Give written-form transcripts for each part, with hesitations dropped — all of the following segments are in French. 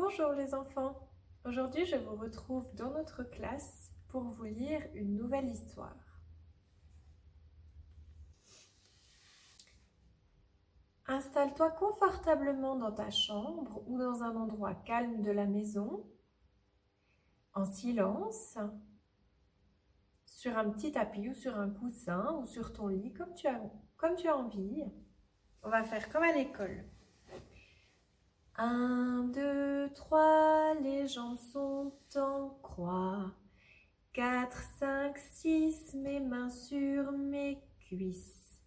Bonjour les enfants, aujourd'hui je vous retrouve dans notre classe pour vous lire une nouvelle histoire. Installe-toi confortablement dans ta chambre ou dans un endroit calme de la maison, en silence, sur un petit tapis ou sur un coussin ou sur ton lit comme tu as envie. On va faire comme à l'école. 1, 2, 3, les jambes sont en croix. 4, 5, 6, mes mains sur mes cuisses.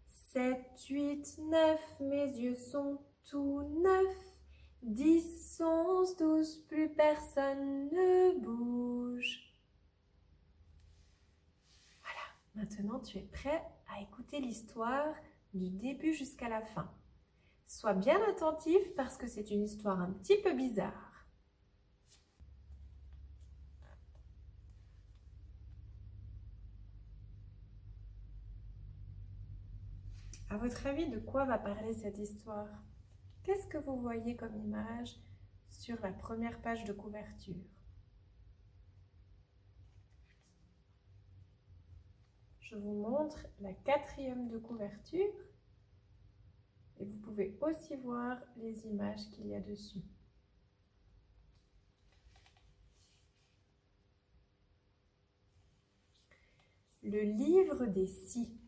7, 8, 9, mes yeux sont tout neufs. 10, 11, 12, plus personne ne bouge. Voilà, maintenant tu es prêt à écouter l'histoire du début jusqu'à la fin. Sois bien attentif parce que c'est une histoire un petit peu bizarre. À votre avis, de quoi va parler cette histoire? Qu'est-ce que vous voyez comme image sur la première page de couverture? Je vous montre la 4e de couverture et vous pouvez aussi voir les images qu'il y a dessus. Le livre des scies.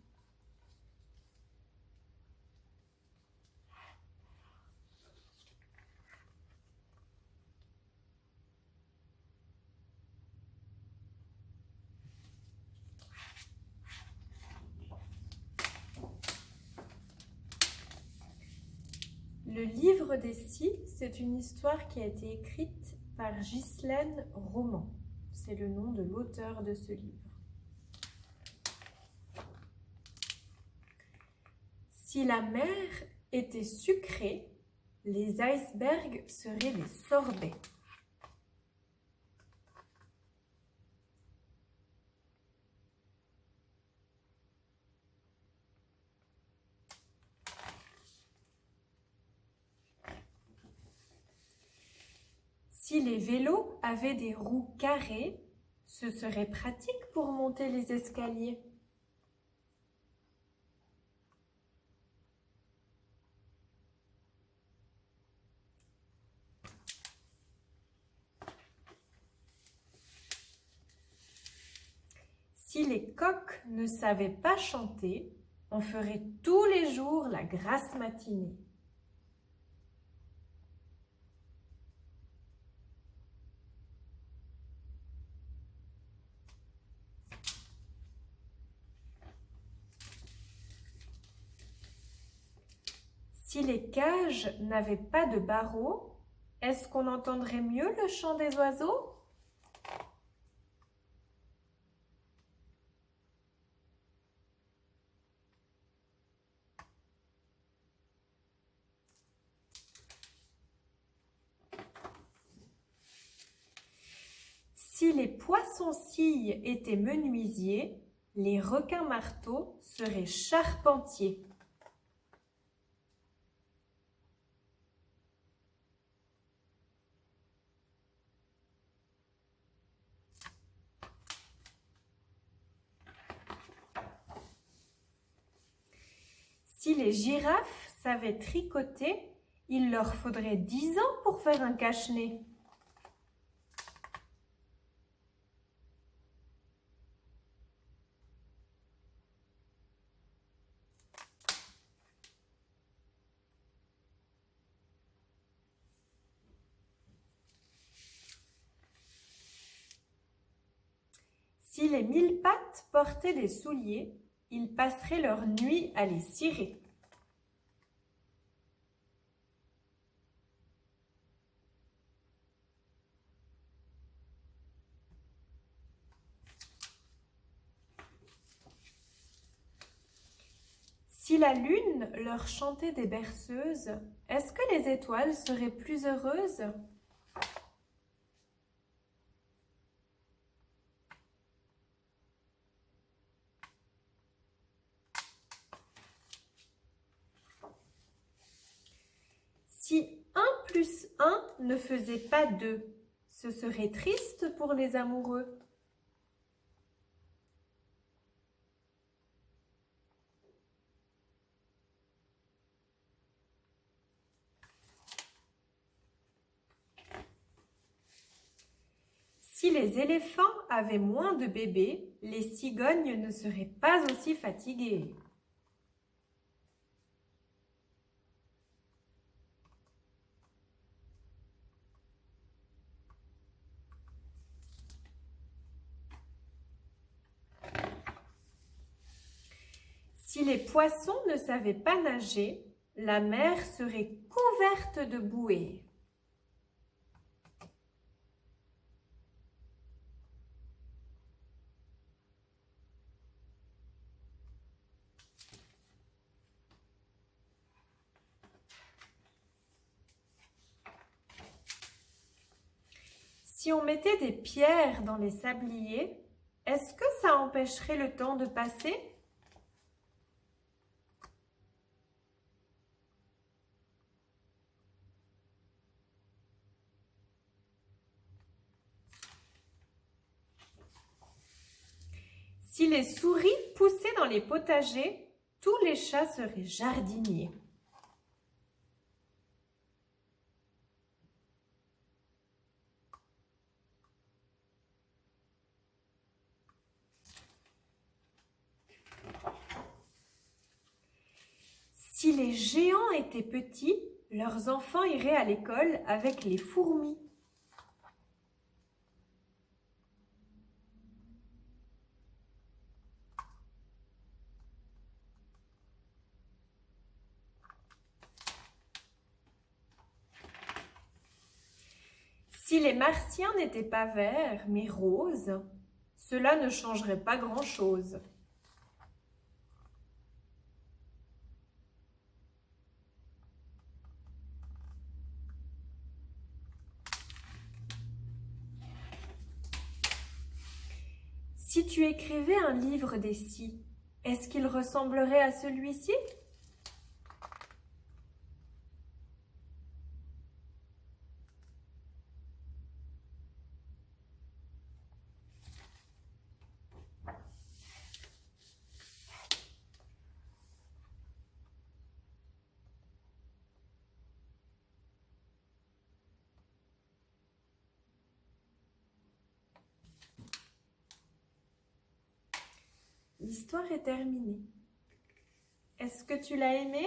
Le livre des scies, c'est une histoire qui a été écrite par Ghislaine Roman. C'est le nom de l'auteur de ce livre. Si la mer était sucrée, les icebergs seraient des sorbets. Si les vélos avaient des roues carrées, ce serait pratique pour monter les escaliers. Si les coqs ne savaient pas chanter, on ferait tous les jours la grasse matinée. Si les cages n'avaient pas de barreaux, est-ce qu'on entendrait mieux le chant des oiseaux? Si les poissons-cilles étaient menuisiers, les requins-marteaux seraient charpentiers. Si les girafes savaient tricoter, il leur faudrait 10 ans pour faire un cache-nez. Si les 1000 pattes portaient des souliers, ils passeraient leur nuit à les cirer. Si la lune leur chantait des berceuses, est-ce que les étoiles seraient plus heureuses? Si 1 plus un ne faisait pas deux, ce serait triste pour les amoureux. Si les éléphants avaient moins de bébés, les cigognes ne seraient pas aussi fatiguées. Si les poissons ne savaient pas nager, la mer serait couverte de bouées. Si on mettait des pierres dans les sabliers, est-ce que ça empêcherait le temps de passer ? Si les souris poussaient dans les potagers, tous les chats seraient jardiniers. Si les géants étaient petits, leurs enfants iraient à l'école avec les fourmis. Si les martiens n'étaient pas verts, mais roses, cela ne changerait pas grand-chose. Si tu écrivais un livre des scies, est-ce qu'il ressemblerait à celui-ci ? L'histoire est terminée. Est-ce que tu l'as aimé ?